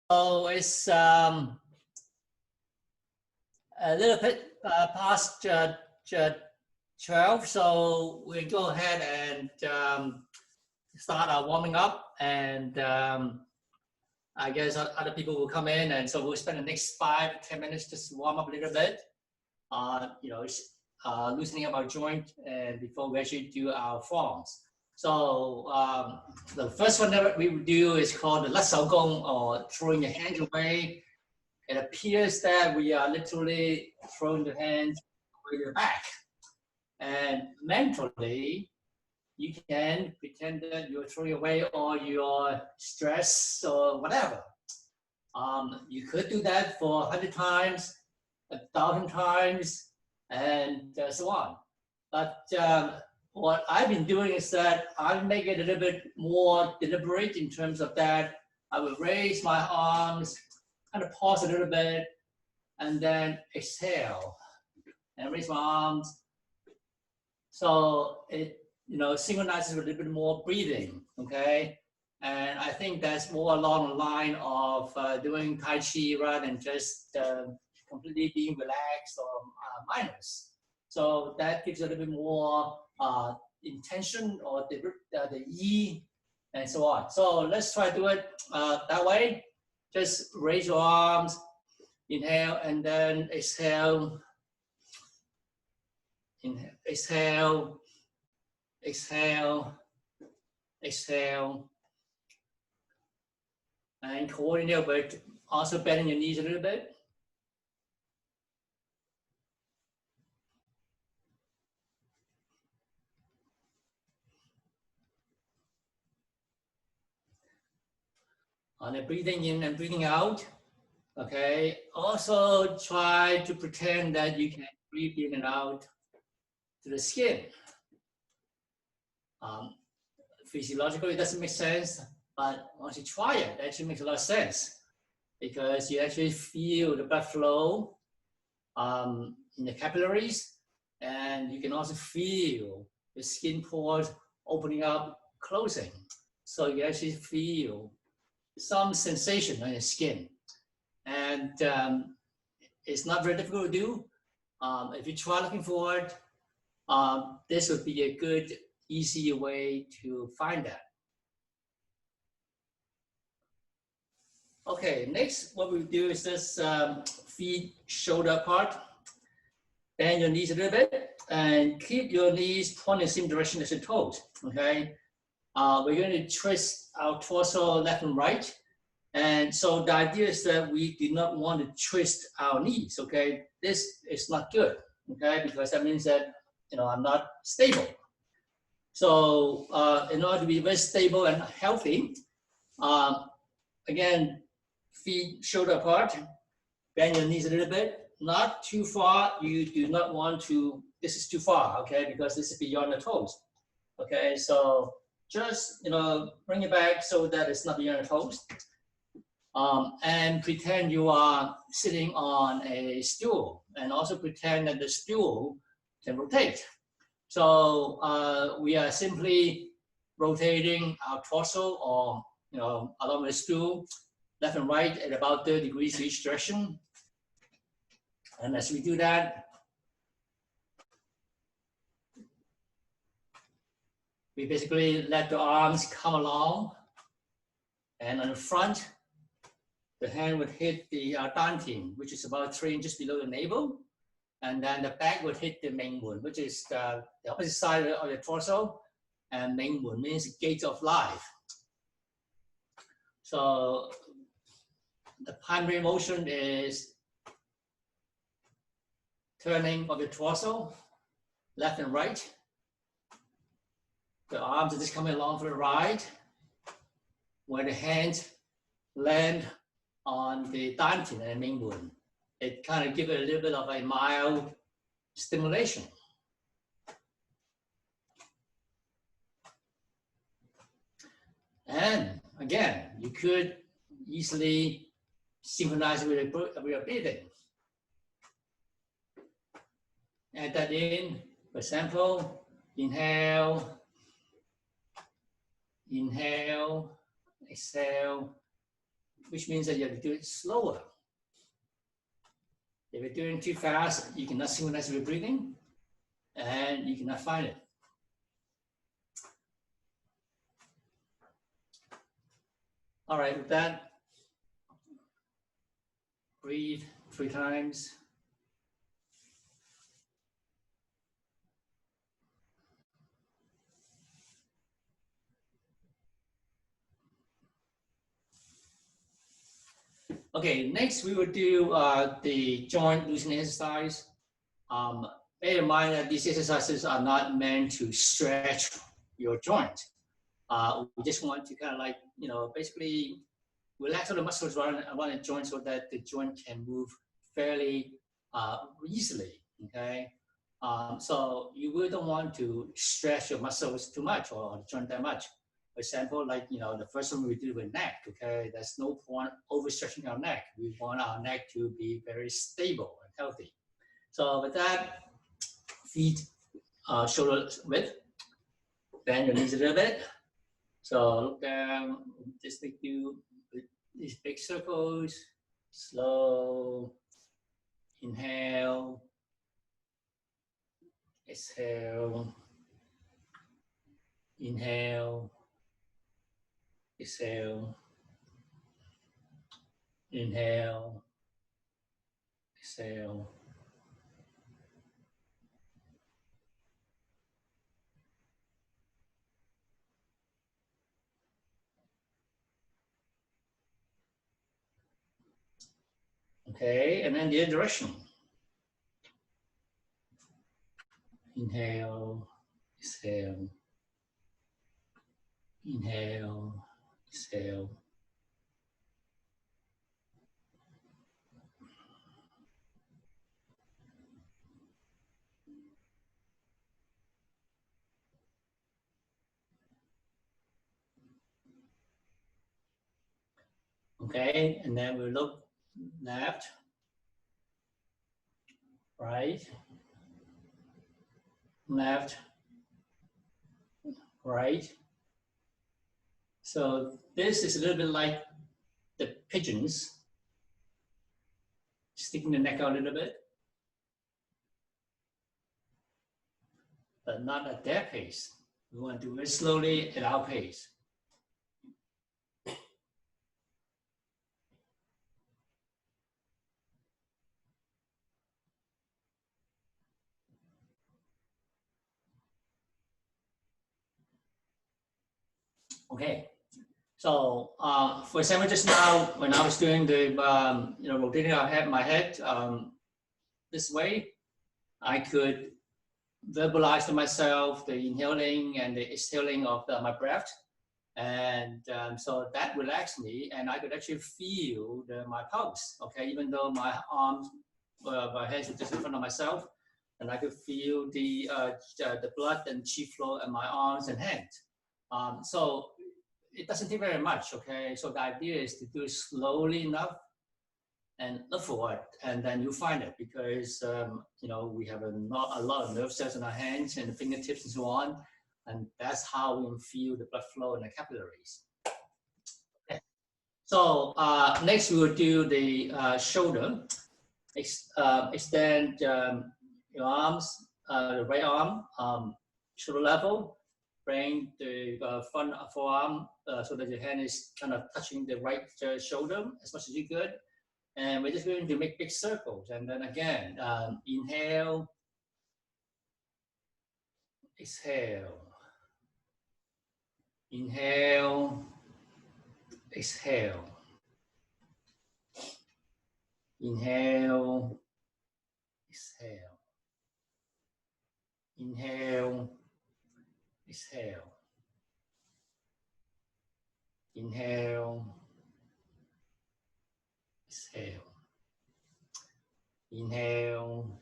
So it's a little bit past 12, so we go ahead and start our warming up, and I guess other people will come in, and so we'll spend the next 5 to 10 minutes just warm up a little bit, loosening up our joint, and before we actually do our forms. So the first one that we will do is called the 甩手功, or throwing your hands away. It appears that we are literally throwing the hands away your back. And mentally, you can pretend that you're throwing away all your stress or whatever. You could do that for 100 times, 1,000 times, and so on. But what I've been doing is that I make it a little bit more deliberate in terms of that. I will raise my arms, kind of pause a little bit, and then exhale, and raise my arms. So it synchronizes with a little bit more breathing, okay? And I think that's more along the line of doing Tai Chi rather than just completely being relaxed or mindless. So that gives a little bit more intention or the yi and so on. So let's try to do it that way. Just raise your arms, inhale, and then exhale. Inhale, exhale, exhale, exhale. And coordinate with also bending your knees a little bit. On the breathing in and breathing out, okay? Also try to pretend that you can breathe in and out to the skin. Physiologically, it doesn't make sense, but once you try it, it actually makes a lot of sense because you actually feel the blood flow in the capillaries, and you can also feel the skin pores opening up, closing. So you actually feel some sensation on your skin. And it's not very difficult to do. If you try looking for it, this would be a good, easy way to find that. Okay, next, what we do is this feet shoulder apart. Bend your knees a little bit and keep your knees pointing in the same direction as your toes, okay? We're going to twist our torso left and right. And so the idea is that we do not want to twist our knees, okay? This is not good, okay? Because that means that, I'm not stable. So in order to be very stable and healthy, again, feet shoulder apart, bend your knees a little bit, not too far. You do not want to, this is too far, okay? Because this is beyond the toes, okay? So just, bring it back so that it's not beyond the toes. And pretend you are sitting on a stool, and also pretend that the stool can rotate. So we are simply rotating our torso, or along the stool, left and right at about 30 degrees each direction. And as we do that, we basically let the arms come along, and on the front, the hand would hit the dantian, which is about 3 inches below the navel. And then the back would hit the Mengmun, which is the opposite side of the torso. And Mengmun means gate of life. So the primary motion is turning of the torso, left and right. The arms are just coming along for the ride. When the hands land on the dantian and Mengmun, it kind of gives it a little bit of a mild stimulation. And again, you could easily synchronize with your breathing. Add that in, for example, inhale, inhale, exhale, which means that you have to do it slower. If you're doing too fast, you cannot synchronize your breathing and you cannot find it. All right, with that, breathe 3 times. Okay, next we will do the joint loosening exercise. Bear in mind that these exercises are not meant to stretch your joint. We just want to kind of like, you know, basically relax all the muscles around the joint so that the joint can move fairly easily, okay? So you really don't want to stretch your muscles too much or the joint that much. For example, like, you know, the first one we do with neck, okay? There's no point overstretching our neck. We want our neck to be very stable and healthy. So with that, feet shoulder width, bend your knees a little bit. So look down, just like do these big circles, slow, inhale, exhale, inhale, exhale, inhale, exhale. Okay, and then the other direction. Inhale, exhale, inhale, exhale. Okay, and then we look left, right, left, right. So this is a little bit like the pigeons, sticking the neck out a little bit, but not at their pace. We want to do it slowly at our pace. Okay, so for example, just now when I was doing the you know, rotating my head this way, I could verbalize to myself the inhaling and the exhaling of my breath, and so that relaxed me, and I could actually feel my pulse. Okay, even though my arms, my hands were just in front of myself, and I could feel the blood and chi flow in my arms and hands. So it doesn't take very much, okay? So the idea is to do it slowly enough and look for it, and then you find it, because you know, we have a lot of nerve cells in our hands and the fingertips and so on, and that's how we feel the blood flow in the capillaries. Okay. So next we will do the shoulder. Extend your arms, the right arm, shoulder level. Bring the front forearm so that your hand is kind of touching the right shoulder as much as you could. And we're just going to make big circles. And then again, inhale, exhale, inhale, exhale, inhale, exhale, inhale, exhale, inhale, exhale, inhale,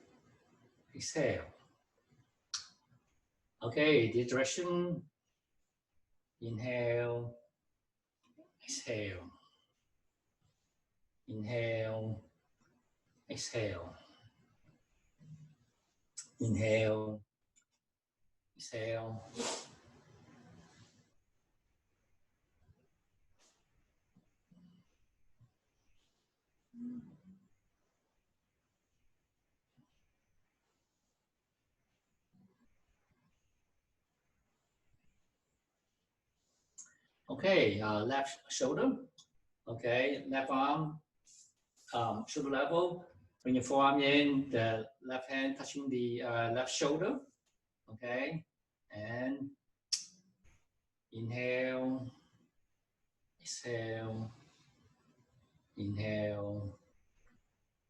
exhale. Okay, the direction, inhale, exhale, inhale, exhale, inhale, exhale. Okay, left shoulder. Okay, left arm, shoulder level. Bring your forearm in, the left hand touching the left shoulder. Okay, and inhale, exhale, inhale,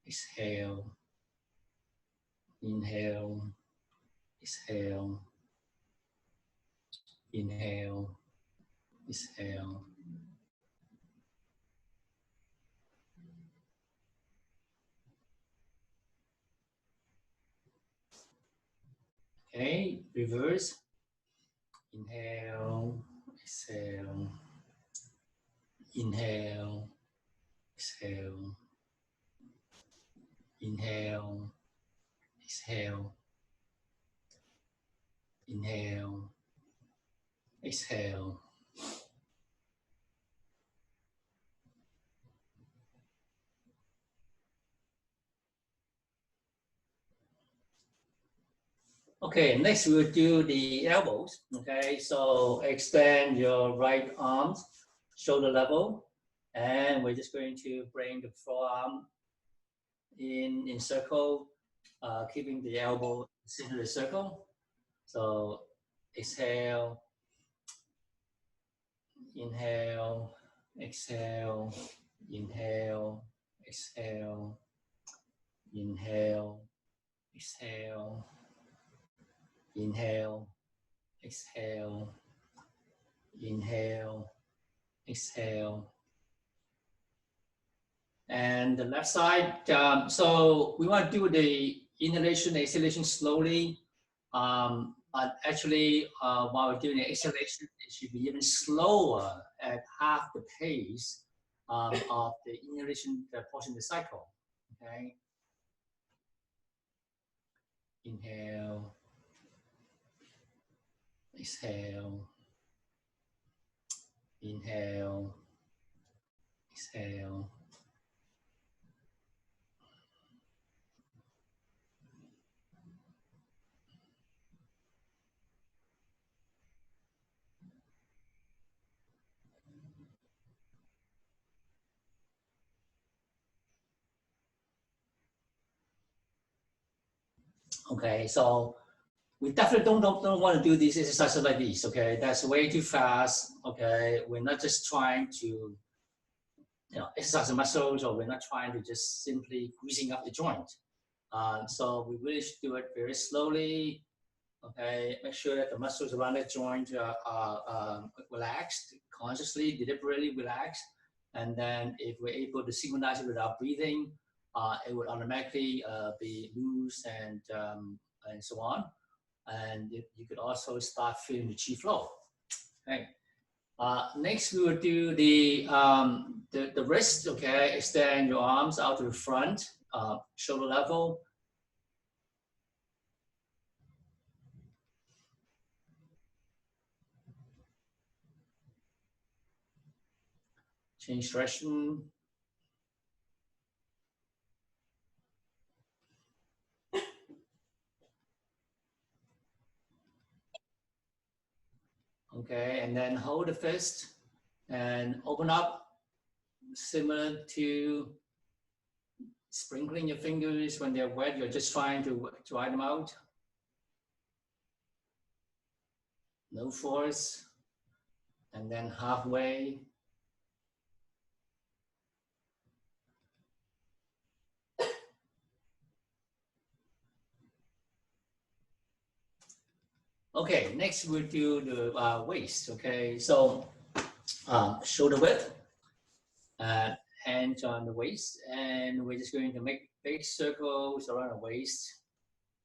exhale, inhale, exhale, inhale, exhale. Okay, reverse. Inhale, exhale, inhale, exhale, inhale, exhale, inhale, exhale. Okay, next we'll do the elbows. Okay, so extend your right arm, shoulder level, and we're just going to bring the forearm in circle, keeping the elbow center of the circle. So exhale, inhale, exhale, inhale, exhale, inhale, exhale, inhale, exhale, inhale, exhale. And the left side, so we want to do the inhalation, exhalation slowly. But actually, while we're doing the exhalation, it should be even slower at half the pace of the inhalation portion of the cycle. Okay. Inhale, exhale, inhale, exhale. Okay, so we definitely don't want to do these exercises like this. Okay, that's way too fast. Okay, we're not just trying to exercise the muscles, or we're not trying to just simply greasing up the joint. So we really should do it very slowly. Okay, make sure that the muscles around the joint are relaxed, consciously, deliberately relaxed. And then if we're able to synchronize it with our breathing, it would automatically be loose and so on. And you could also start feeling the chi flow. Okay. Next, we will do the wrist. Okay, extend your arms out to the front, shoulder level. Change direction. Okay, and then hold the fist and open up, similar to sprinkling your fingers when they're wet. You're just trying to dry them out. No force. And then halfway. Okay, next we'll do the waist. Okay, so shoulder width, hands on the waist, and we're just going to make big circles around the waist.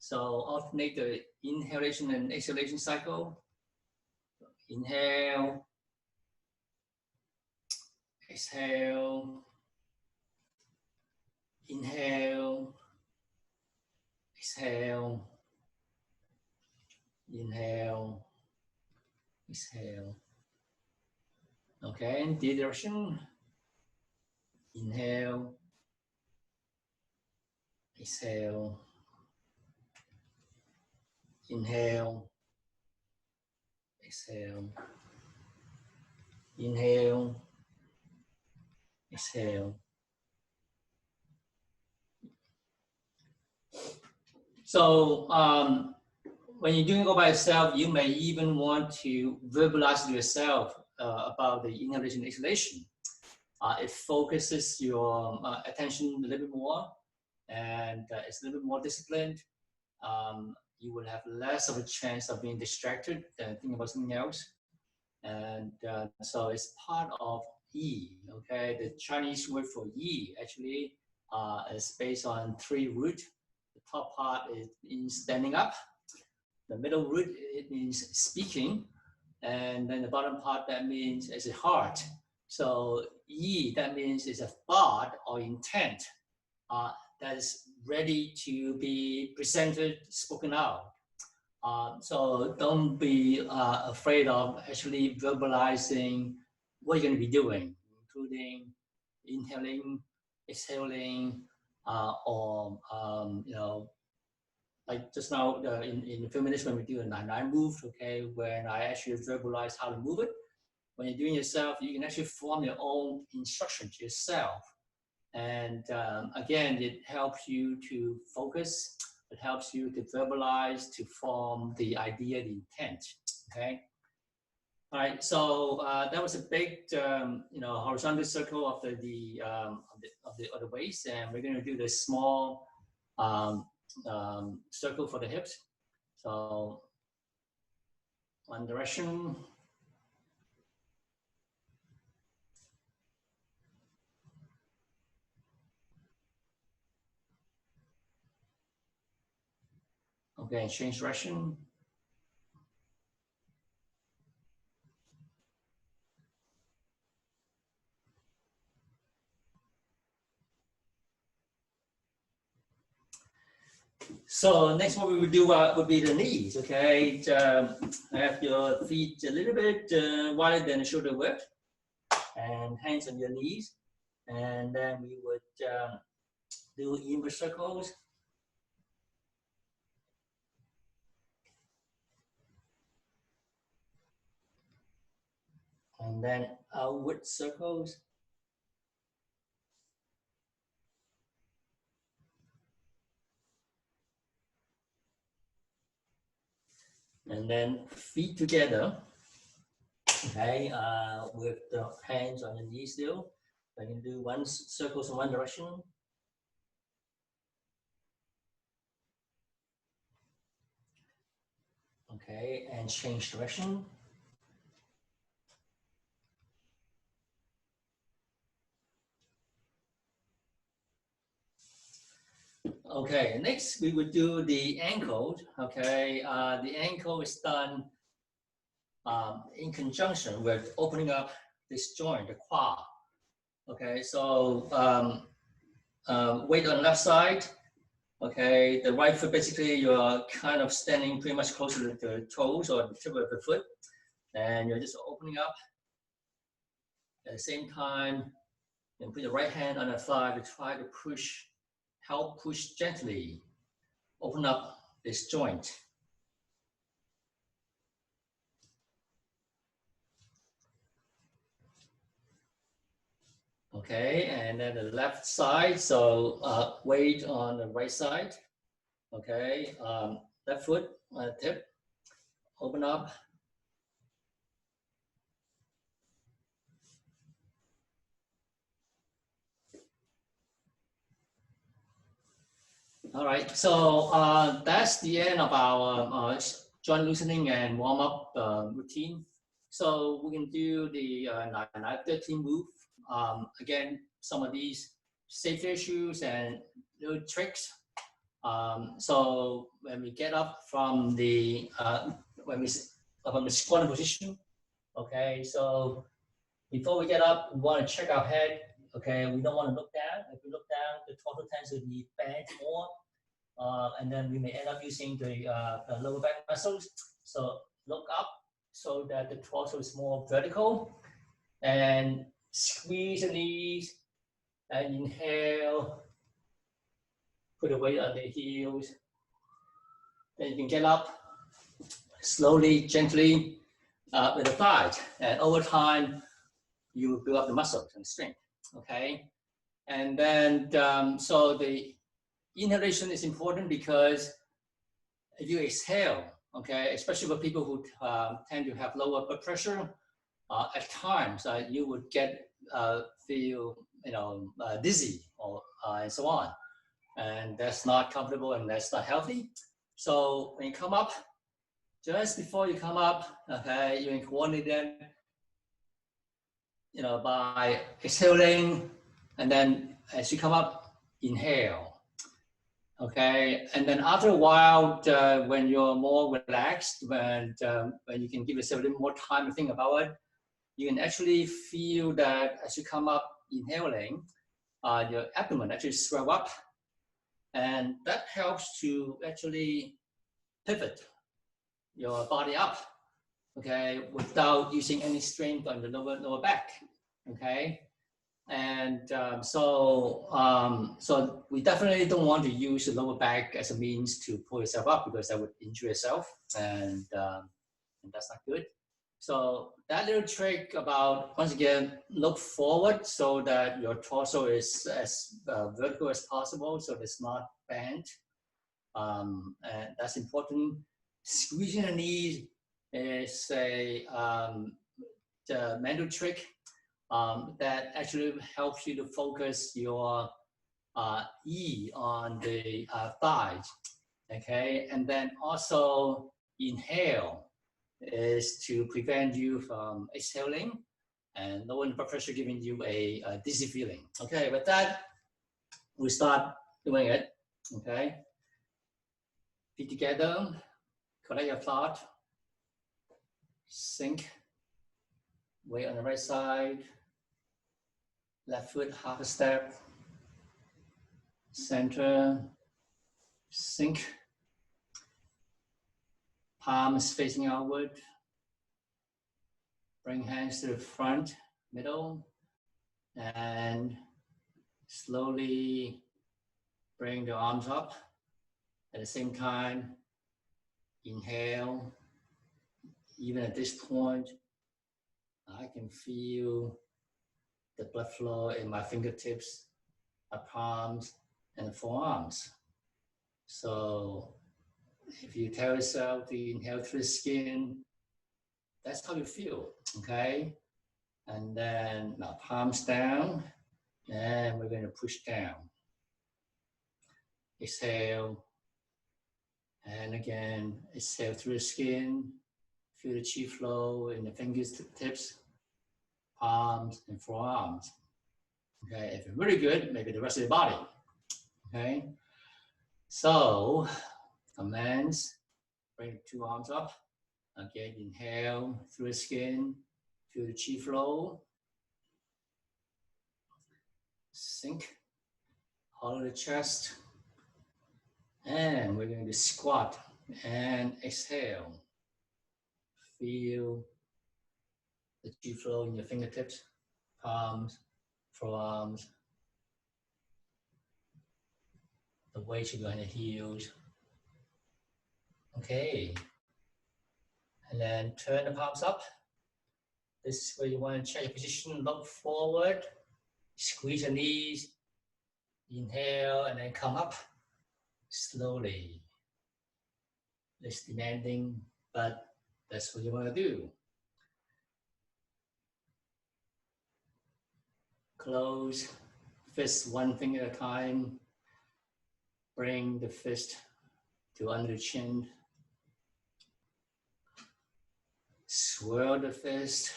So alternate the inhalation and exhalation cycle. Inhale, exhale, inhale, exhale, inhale, exhale. Okay, in the direction. Inhale, exhale, inhale, exhale, Inhale, exhale. So when you're doing it all by yourself, you may even want to verbalize to yourself about the inhalation and exhalation. It focuses your attention a little bit more, and it's a little bit more disciplined. You will have less of a chance of being distracted than thinking about something else. And so it's part of Yi, okay? The Chinese word for Yi actually is based on 3 roots. The top part means standing up. The middle root, it means speaking. And then the bottom part, that means is a heart. So Yi, that means is a thought or intent that is ready to be presented, spoken out. So don't be afraid of actually verbalizing what you're going to be doing, including inhaling, exhaling, or you know, like just now in a few minutes when we do a 9-9 move, okay, when I actually verbalize how to move it. When you're doing yourself, you can actually form your own instruction to yourself. And again, it helps you to focus. It helps you to verbalize, to form the idea, the intent. Okay. All right. So that was a big, you know, horizontal circle of the waist, and we're going to do the small circle for the hips. So one direction. Okay, change direction. So next what we would do would be the knees, okay? Have your feet a little bit wider than the shoulder width and hands on your knees. And then we would do inward circles. And then outward circles. And then feet together, okay, with the hands on the knees still. I can do one circles in one direction. Okay, and change direction. Okay, next we would do the ankle. Okay, the ankle is done in conjunction with opening up this joint, the quad. Okay, so weight on the left side. Okay, the right foot, basically you're kind of standing pretty much closer to the toes or the tip of the foot, and you're just opening up. At the same time, you put the right hand on the thigh to try to push, help push gently, open up this joint. Okay, and then the left side, so weight on the right side. Okay, left foot on the tip, open up. All right, so that's the end of our joint loosening and warm-up routine. So we can do the 9-9-13 move. Again, some of these safety issues and little tricks. So when we get up from the squatting position, okay. So before we get up, we want to check our head. Okay, we don't want to look down. If we look down, the torso tends to be bent more, and then we may end up using the lower back muscles. So look up so that the torso is more vertical, and squeeze the knees, and inhale. Put the weight on the heels. Then you can get up slowly, gently with the thighs. And over time, you will build up the muscles and strength. Okay, and then so the inhalation is important because if you exhale, okay, especially for people who tend to have lower blood pressure, at times you would feel dizzy or and so on, and that's not comfortable and that's not healthy. So when you come up, just before you come up, okay, you can coordinate them, by exhaling, and then as you come up, inhale. Okay, and then after a while, when you're more relaxed, when you can give yourself a little more time to think about it, you can actually feel that as you come up inhaling, your abdomen actually swell up, and that helps to actually pivot your body up, okay, without using any strength on the lower back, okay. And so we definitely don't want to use the lower back as a means to pull yourself up, because that would injure yourself, and that's not good. So that little trick about, once again, look forward so that your torso is as vertical as possible, so it's not bent, and that's important. Squeezing the knees is the mental trick that actually helps you to focus your E on the thighs, okay? And then also inhale is to prevent you from exhaling and lowering the blood pressure, giving you a dizzy feeling. Okay, with that, we start doing it, okay? Feet together, collect your thought, sink, weight on the right side, left foot half a step, center, sink, palms facing outward, bring hands to the front, middle, and slowly bring the arms up. At the same time, inhale. Even at this point, I can feel the blood flow in my fingertips, my palms, and the forearms. So if you tell yourself to inhale through the skin, that's how you feel, okay? And then now palms down, and we're going to push down. Exhale, and again, exhale through the skin. Feel the chi flow in the fingertips, palms, and forearms. Okay, if you're really good, maybe the rest of the body. Okay, so commands, bring the two arms up. Again, inhale through the skin, feel the chi flow. Sink, hollow the chest, and we're going to squat and exhale. Feel the chi flow in your fingertips, palms, forearms, the weight you're going to heels. Okay, and then turn the palms up. This is where you want to check your position, look forward, squeeze your knees, inhale, and then come up slowly. It's demanding, but that's what you want to do. Close, fist one finger at a time. Bring the fist to under the chin. Swirl the fist.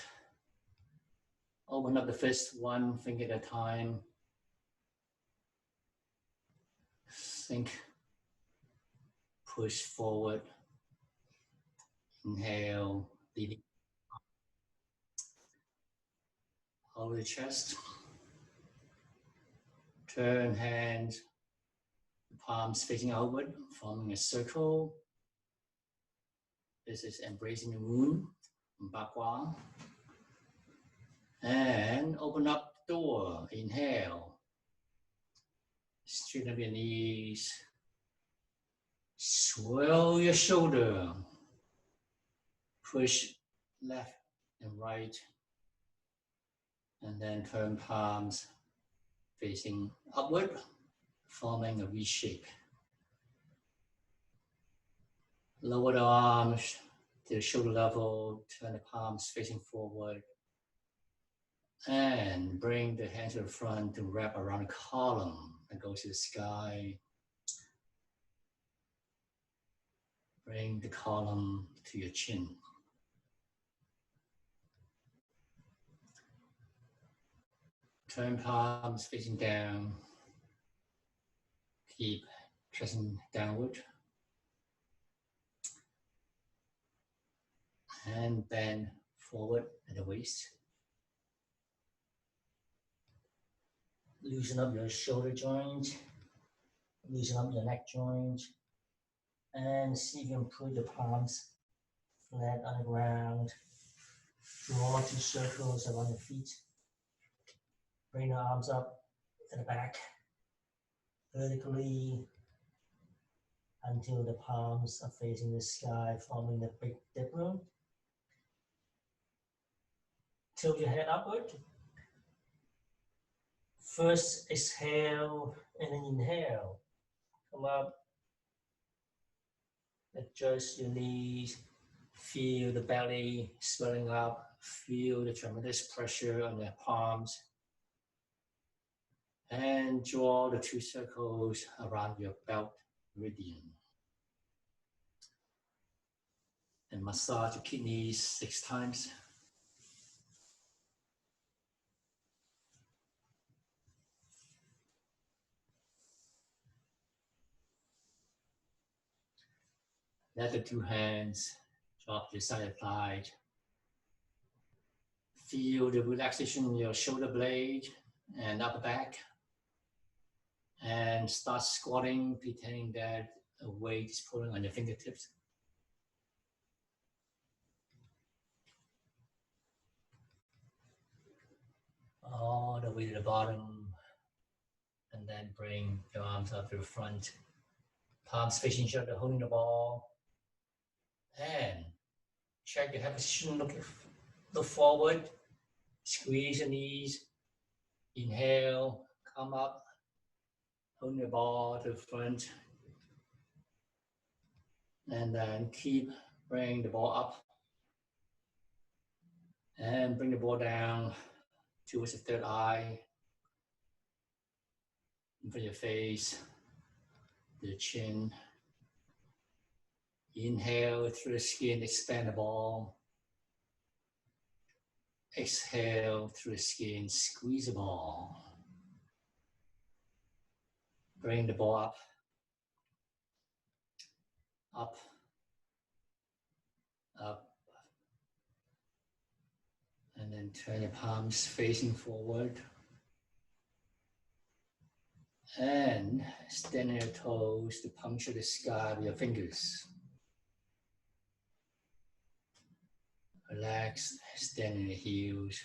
Open up the fist one finger at a time. Sink. Push forward. Inhale, leading. Hold the chest. Turn hands, palms facing outward, forming a circle. This is embracing the moon, Bakwa. And open up the door. Inhale. Straighten up your knees. Swirl your shoulder. Push left and right. And then turn palms facing upward, forming a V shape. Lower the arms to the shoulder level, turn the palms facing forward, and bring the hands to the front to wrap around the column that goes to the sky. Bring the column to your chin. Turn palms facing down. Keep pressing downward. And bend forward at the waist. Loosen up your shoulder joint. Loosen up your neck joint. And see if you can put the palms flat on the ground. Draw 2 circles around your feet. Bring the arms up to the back vertically until the palms are facing the sky, forming the Big Dipper. Tilt your head upward. First exhale and then inhale. Come up. Adjust your knees. Feel the belly swelling up. Feel the tremendous pressure on your palms. And draw the 2 circles around your belt meridian. And massage your kidneys 6 times. Let the 2 hands drop to the side of thigh. Feel the relaxation in your shoulder blade and upper back. And start squatting, pretending that a weight is pulling on your fingertips. All the way to the bottom. And then bring your arms up to the front. Palms facing each other, holding the ball. And check your head position, look forward. Squeeze your knees. Inhale, come up. Hold the ball to the front. And then keep bringing the ball up. And bring the ball down towards the third eye. In front of your face, the chin. Inhale through the skin, expand the ball. Exhale through the skin, squeeze the ball. Bring the ball up, up, up. And then turn your palms facing forward. And stand on your toes to puncture the sky with your fingers. Relax, stand on your heels.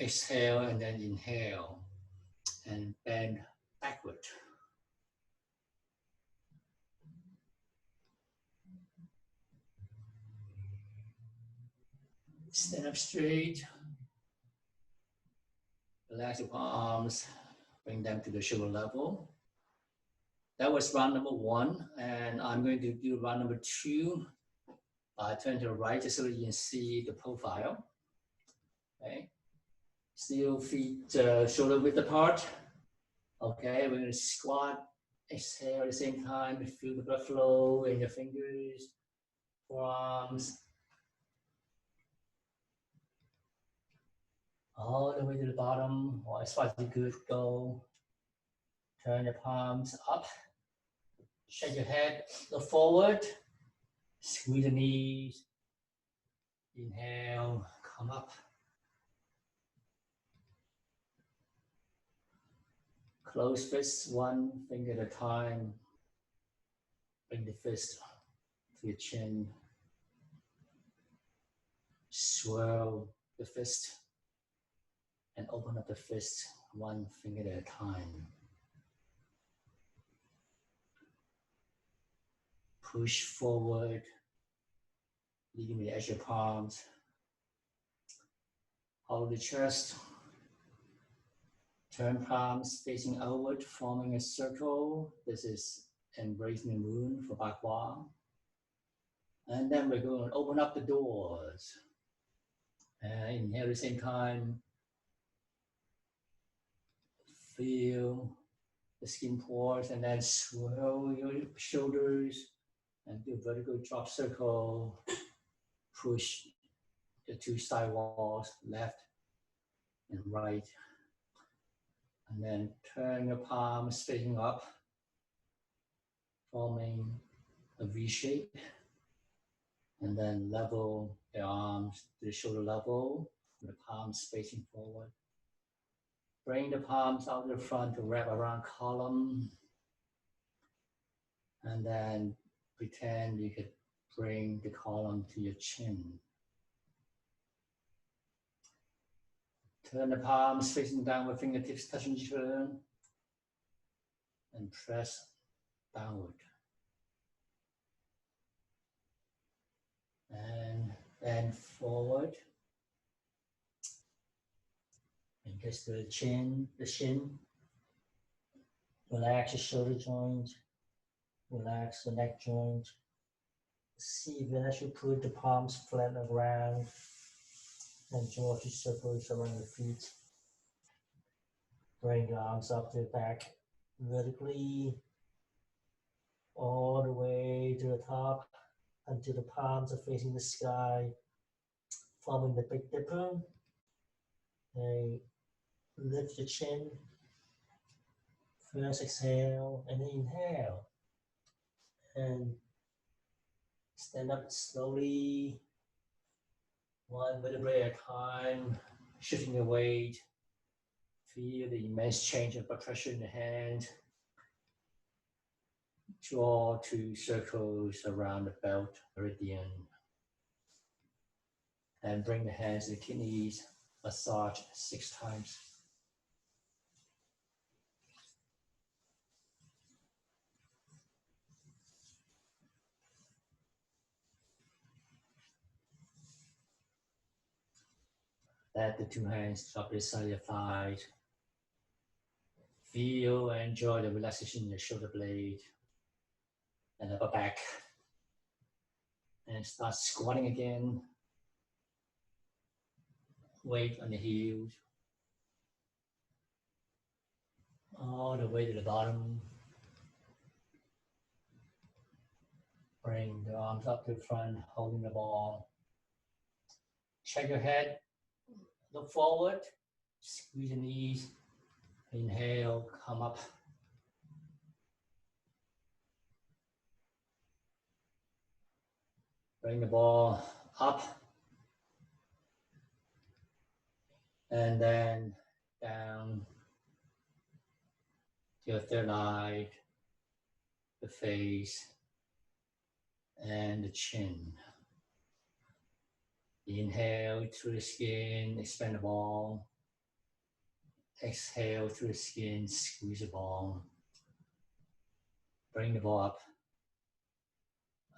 Exhale and then inhale. And bend backward. Stand up straight. Relax your arms. Bring them to the shoulder level. That was round number 1. And I'm going to do round number 2. Turn to the right just so you can see the profile. Okay. Still feet shoulder width apart. Okay, we're going to squat, exhale at the same time. Feel the blood flow in your fingers, forearms. All the way to the bottom, or as far as you could go. Turn your palms up. Shake your head, look forward. Squeeze the knees. Inhale, come up. Close fists, 1 finger at a time. Bring the fist to your chin. Swirl the fist and open up the fist 1 finger at a time. Push forward, leading with the edge of your palms. Hold the chest. Turn palms facing outward, forming a circle. This is embracing the moon for Bakwa. And then we're going to open up the doors. Inhale at the same time. Feel the skin pores, and then swirl your shoulders and do a vertical drop circle. Push the two side walls, left and right. And then turn your palms facing up, forming a V shape. And then level the arms to the shoulder level, with the palms facing forward. Bring the palms out to the front to wrap around column. And then pretend you could bring the column to your chin. Turn the palms facing downward, fingertips touching each other. And press downward. And bend forward. And just the chin, Relax your shoulder joint. Relax the neck joint. See if you actually put the palms flat around and draw two circles around your feet. Bring the arms up to the back vertically all the way to the top until the palms are facing the sky, forming the Big Dipper. Okay. Lift the chin. First exhale and then inhale. And stand up slowly, one vertebrae at a time, shifting your weight. Feel the immense change of blood pressure in the hand. Draw two circles around the belt meridian. And bring the hands to the kidneys. Massage 6 times. Let the two hands drop beside your thighs. Feel and enjoy the relaxation in your shoulder blade and upper back. And start squatting again. Weight on the heels. All the way to the bottom. Bring the arms up to the front, holding the ball. Check your head. Look forward. Squeeze the knees. Inhale, come up. Bring the ball up. And then down to your third eye, the face, and the chin. Inhale through the skin, expand the ball. Exhale through the skin, squeeze the ball. Bring the ball up,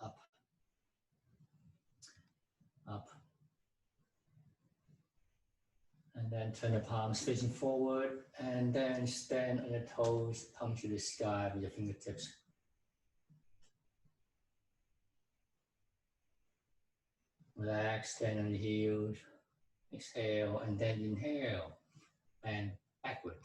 up, up. And then turn the palms facing forward, and then stand on your toes, tongue to the sky with your fingertips. Relax, stand on the heels. Exhale, and then inhale, and backward.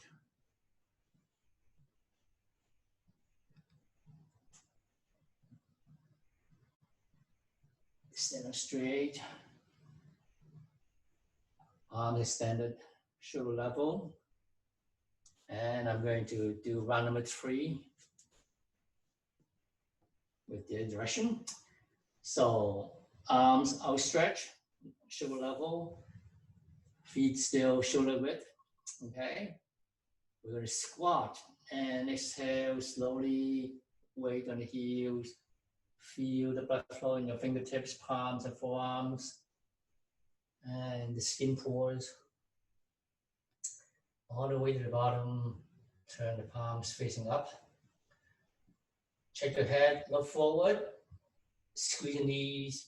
Stand up straight. Arms extended, shoulder level. And I'm going to do round number 3 with the direction. So arms outstretched, shoulder level, feet still shoulder width. Okay. We're going to squat and exhale slowly, weight on the heels. Feel the blood flow in your fingertips, palms and forearms. And the skin pores. All the way to the bottom. Turn the palms facing up. Check your head, look forward. Squeeze your knees.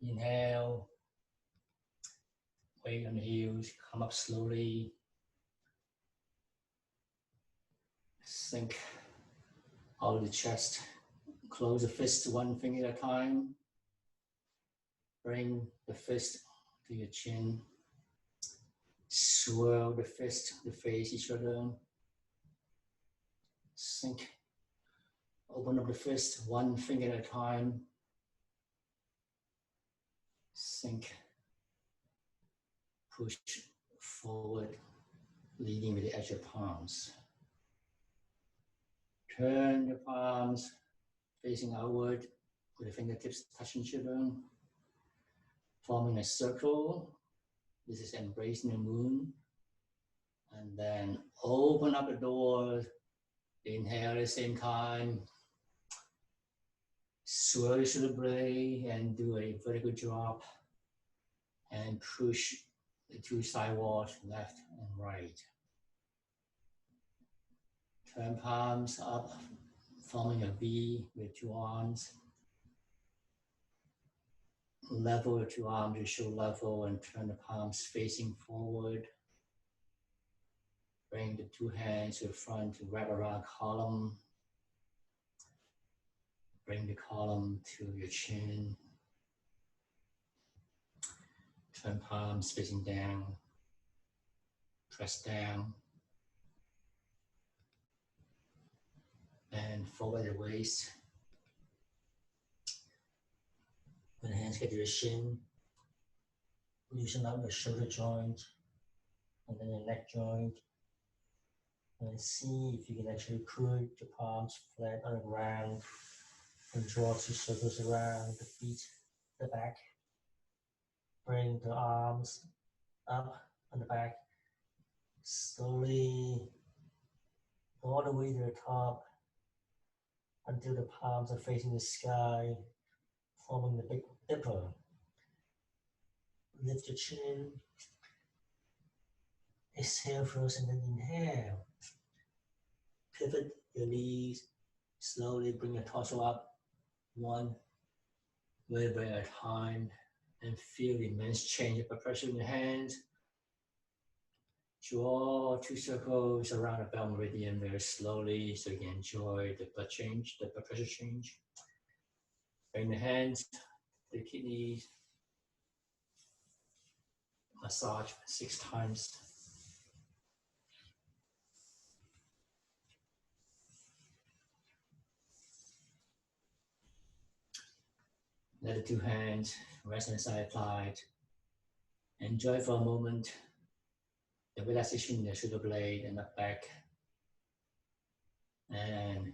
Inhale. weight on the heels, come up slowly. Sink out of the chest. Close the fist one finger at a time. Bring the fist to your chin. Swirl the fist to face each other. Sink. Open up the fist one finger at a time. Sink. Push forward, leading with the edge of palms. Turn the palms facing outward with the fingertips touching each other, forming a circle. This is embracing the moon. And then open up the door. Inhale at the same time. Swirl the shoulder blade and do a vertical drop. And push the two sidewalls, left and right. Turn palms up, forming a V with two arms. Level the two arms to shoulder level and turn the palms facing forward. Bring the two hands to the front to wrap around column. Bring the column to your chin. Turn palms facing down. Press down. And forward the waist. When the hands get to the shin, loosen up the shoulder joint and then the neck joint. And see if you can actually put the palms flat on the ground and draw two circles around the feet, the back. Bring the arms up on the back. Slowly all the way to the top until the palms are facing the sky, forming the big dipper. Lift your chin. Exhale first and then inhale. Pivot your knees. Slowly bring your torso up. One vertebrae at a time. And feel the immense change of blood pressure in your hands. Draw two circles around the belt meridian very slowly so you can enjoy the blood change, the blood pressure change. Bring the hands to the kidneys. Massage 6 times. Let the two hands rest on the side plate. Enjoy for a moment the relaxation in the shoulder blade and the back. And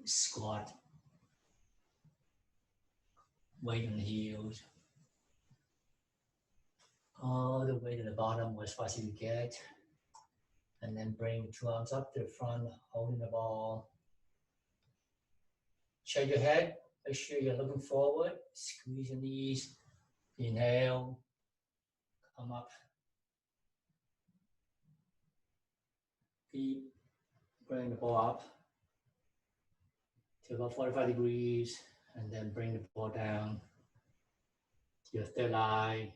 squat. Weight on the heels. All the way to the bottom as far as you get. And then bring 2 arms up to the front, holding the ball. Shake your head. Make sure you're looking forward. Squeeze your knees. Inhale. Come up. Keep bring the ball up to about 45 degrees. And then bring the ball down to your third eye,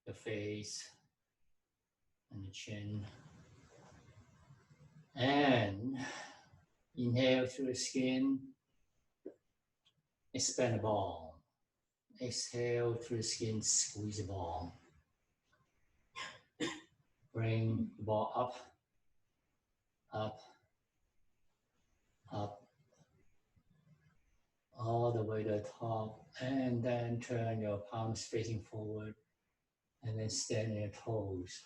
your face, and the chin. And inhale through the skin. Expand the ball. Exhale through the skin, squeeze the ball. Bring the ball up, up, up, all the way to the top. And then turn your palms facing forward. And then stand on your toes.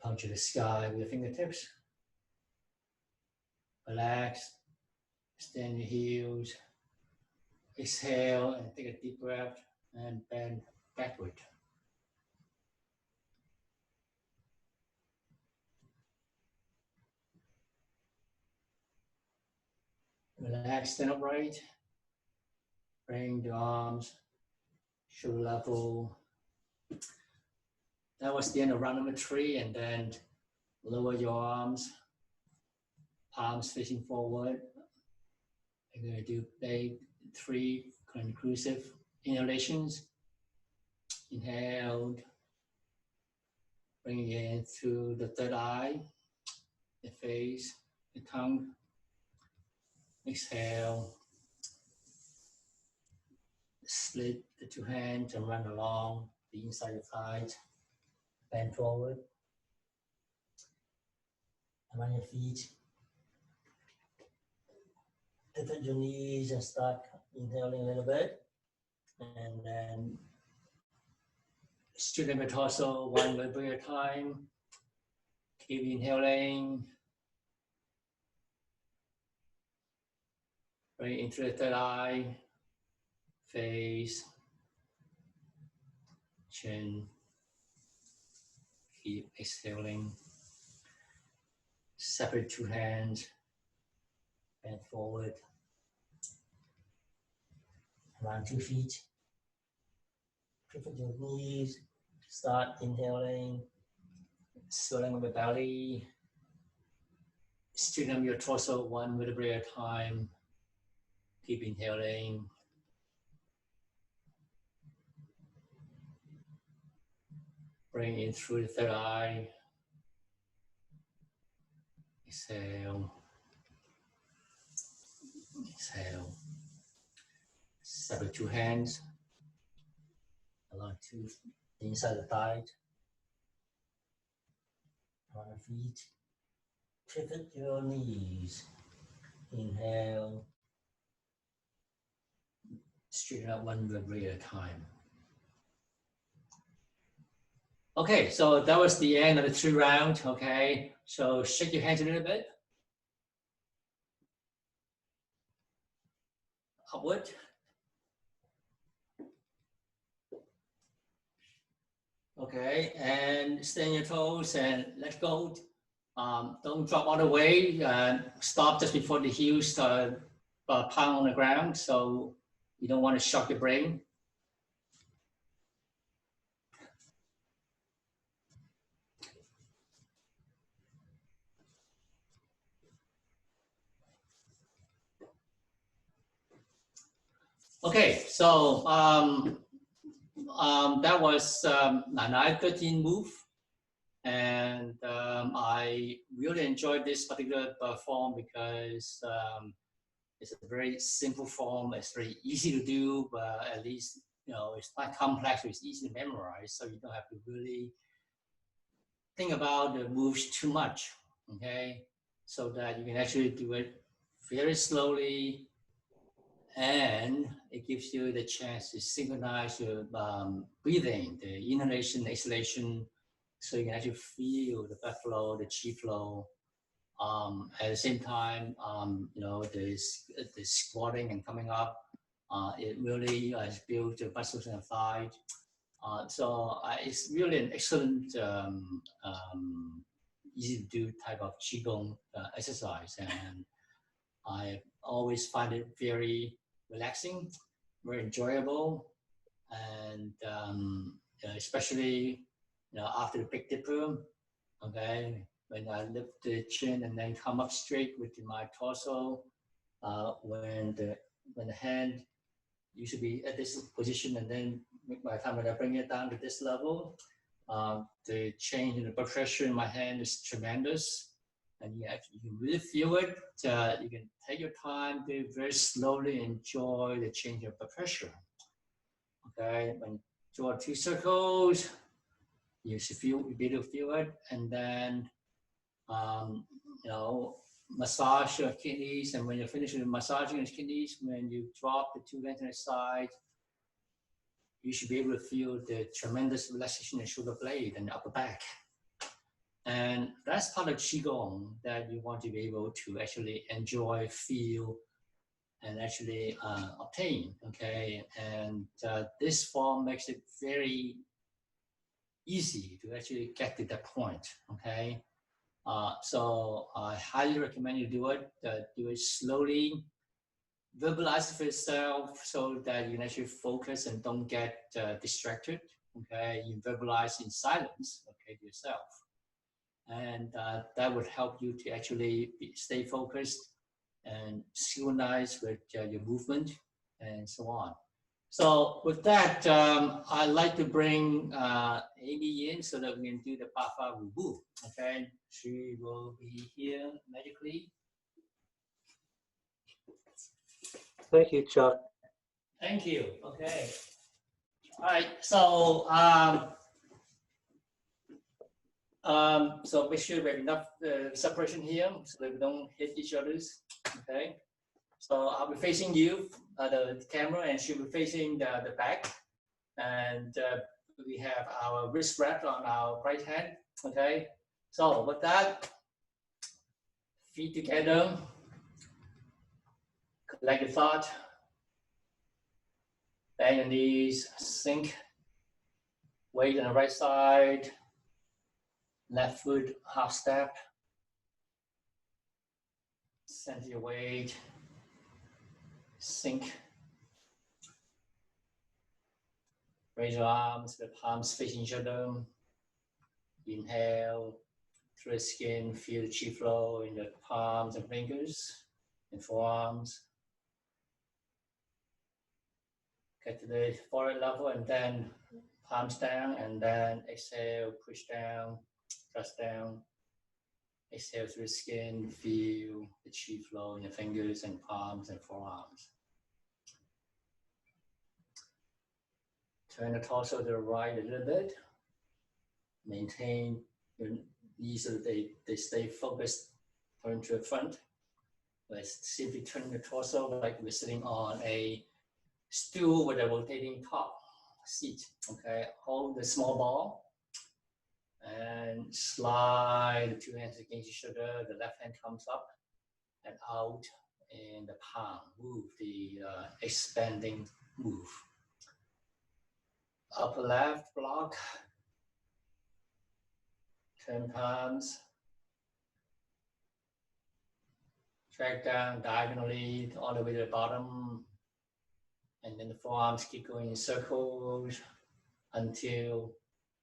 Puncture the sky with your fingertips. Relax. Stand your heels. Exhale and take a deep breath and bend backward. Relax, stand upright. Bring the arms shoulder level. That was the end of round number 3, and then lower your arms, palms facing forward. I'm going to do big 3 conclusive inhalations. Inhaled, bring it in through the third eye, the face, the tongue. Exhale, split the two hands and run along the inside of the thighs. Bend forward. And on your feet. Pivot your knees and start inhaling a little bit. And then straighten your torso one vertebra at a time. Keep inhaling. Bring into the third eye, face, chin. Keep exhaling. Separate two hands. Bend forward. Around 2 feet. Pivot your knees. Start inhaling. Swelling of the belly. Straighten up your torso one vertebra at a time. Keep inhaling. Bring in through the third eye. Exhale. Exhale. Separate two hands. Along to the inside of the thigh. On the feet. Pivot your knees. Inhale. Straighten out one vertebra at a time. Okay, so that was the end of the 3 rounds. Okay, so shake your hands a little bit. Upward. Okay, and stay on your toes and let go. Don't drop all the way. Stop just before the heels pound on the ground, so you don't want to shock your brain. Okay, so that was a 9-13 move, and I really enjoyed this particular form because it's a very simple form. It's very easy to do, but at least it's not complex. So it's easy to memorize, so you don't have to really think about the moves too much. Okay, so that you can actually do it very slowly. And it gives you the chance to synchronize your breathing, the inhalation, exhalation, so you can actually feel the blood flow, the chi flow. At the same time, the squatting and coming up, it really builds the muscles in the thigh. So it's really an excellent, easy to do type of qigong exercise, and I always find it very relaxing, very enjoyable, and especially after the Big Dipper, okay, when I lift the chin and then come up straight with my torso, when the hand used to be at this position, and then by the time when I bring it down to this level, the change in the blood pressure in my hand is tremendous. And you can really feel it. You can take your time to very slowly enjoy the change of blood pressure. Okay, when you draw 2 circles, you should be able to feel it, and then massage your kidneys. And when you're finished with massaging your kidneys, when you drop the 2 hands on the side, you should be able to feel the tremendous relaxation in the shoulder blade and the upper back. And that's part of qigong that you want to be able to actually enjoy, feel, and actually obtain. Okay, and this form makes it very easy to actually get to that point. Okay, so I highly recommend you do it. Do it slowly, verbalize it for yourself so that you can actually focus and don't get distracted. Okay, you verbalize in silence. Okay, to yourself. And that would help you to actually stay focused and synchronize with your movement and so on. So with that, I'd like to bring Amy in so that we can do the Bafa Wubu. Okay, she will be here magically. Thank you, Chuck. Thank you. Okay. All right. So so make sure we have enough separation here so that we don't hit each other's. Okay. So I'll be facing you, the camera, and she'll be facing the back. And we have our wrist wrap on our right hand. Okay. So with that, feet together, collect your thought, bend your knees, sink, weight on the right side, left foot half step, center your weight, sink, raise your arms, the palms facing each other, inhale, through the skin, feel the chi flow in the palms and fingers and forearms. Get to the forehead level and then palms down, and then exhale, push down, press down. Exhale through the skin, feel the chi flow in the fingers and palms and forearms. Turn the torso to the right a little bit. Maintain your knees so that they stay focused, turn to the front. Let's simply turn the torso like we're sitting on a stool with a rotating top seat. Okay, hold the small ball and slide the two hands against each other. The left hand comes up and out in the palm. Move the expanding move. Upper left block. Turn palms. Drag down diagonally all the way to the bottom. And then the forearms keep going in circles until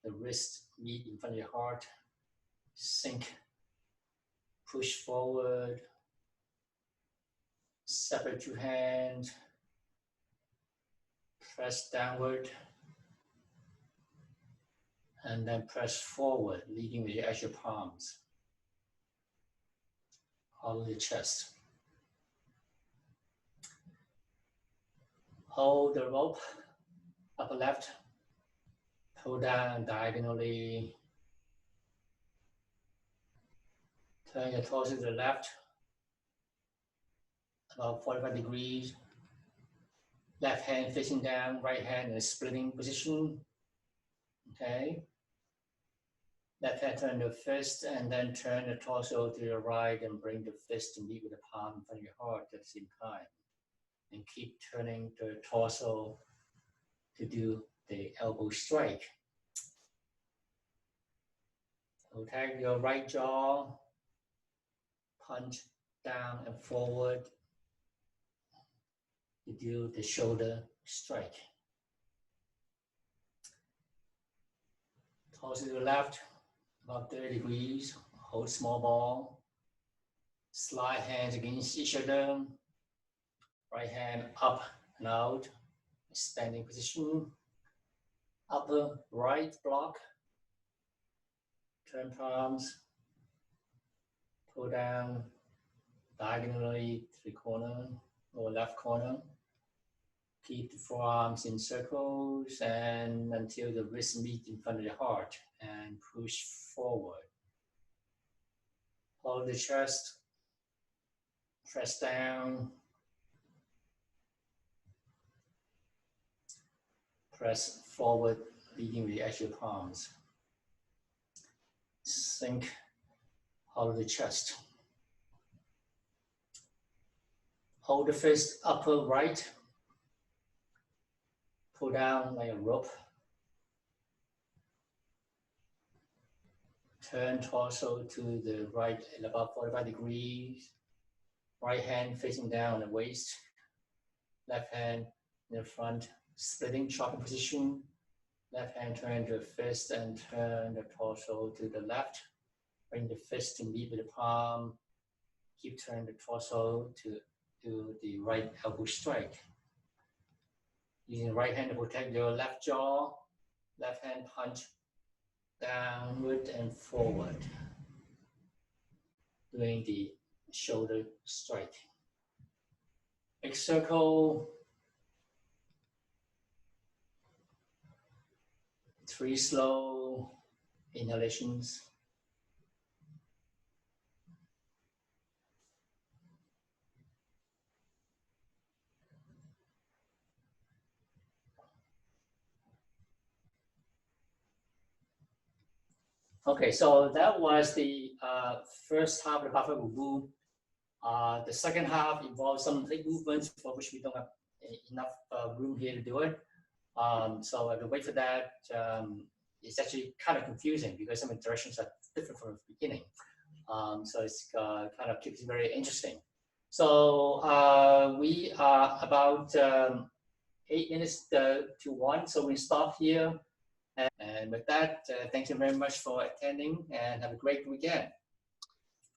the wrists meet in front of your heart. Sink. Push forward. Separate two hands. Press downward. And then press forward, leading with your actual palms. Hold the chest. Hold the rope, upper left. Pull down diagonally. Turn your torso to the left, about 45 degrees. Left hand facing down, right hand in a splitting position. Okay. Left hand turn the fist and then turn the torso to your right and bring the fist to meet with the palm in front of your heart at the same time. And keep turning the torso to do the elbow strike. So tag your right jaw, punch down and forward to do the shoulder strike. Torso to the left, about 30 degrees, hold small ball. Slide hands against each other. Right hand up and out, standing position. Upper right block. Turn palms. Pull down diagonally to the corner or left corner. Keep the forearms in circles and until the wrists meet in front of the heart and push forward. Hold the chest. Press down. Press forward, leading with the actual palms. Sink, hold the chest. Hold the fist upper right. Pull down like a rope. Turn torso to the right at about 45 degrees. Right hand facing down the waist. Left hand in the front, splitting chopping position. Left hand turn to the fist and turn the torso to the left. Bring the fist to meet with the palm. Keep turning the torso to do the right elbow strike. Using the right hand to protect your left jaw, left hand punch downward and forward, doing the shoulder strike. Big circle, 3 slow inhalations. Okay, so that was the first half of the Buffalo Wu. The second half involves some leg movements for which we don't have enough room here to do it. So I have to wait for that. It's actually kind of confusing because some of the directions are different from the beginning. So it's kind of keeps it very interesting. So we are about 8 minutes to 1, so we stop here. And with that, thank you very much for attending and have a great weekend.